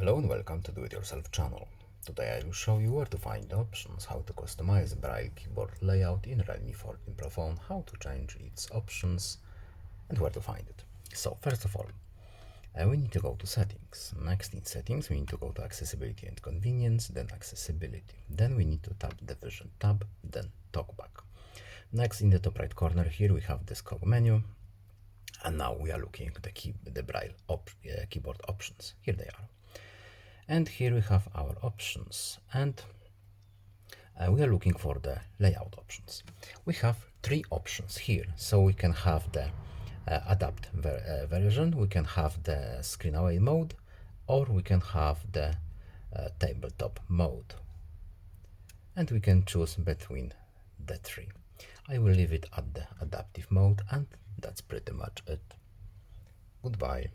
Hello and welcome to Do It Yourself channel. Today I will show you where to find the options, how to customize Braille Keyboard layout in Realme 14 Pro phone, how to change its options and where to find it. So first of all, we need to go to settings. Next in settings we need to go to accessibility and convenience, then accessibility. Then we need to tap the Vision tab, then TalkBack. Next in the top right corner here we have the scope menu. And now we are looking at the Braille keyboard options. Here they are. And here we have our options, and we are looking for the layout options. We have three options here, so we can have the adapt version, we can have the screen away mode, or we can have the tabletop mode, and we can choose between the three. I will leave it at the adaptive mode, and that's pretty much it. Goodbye.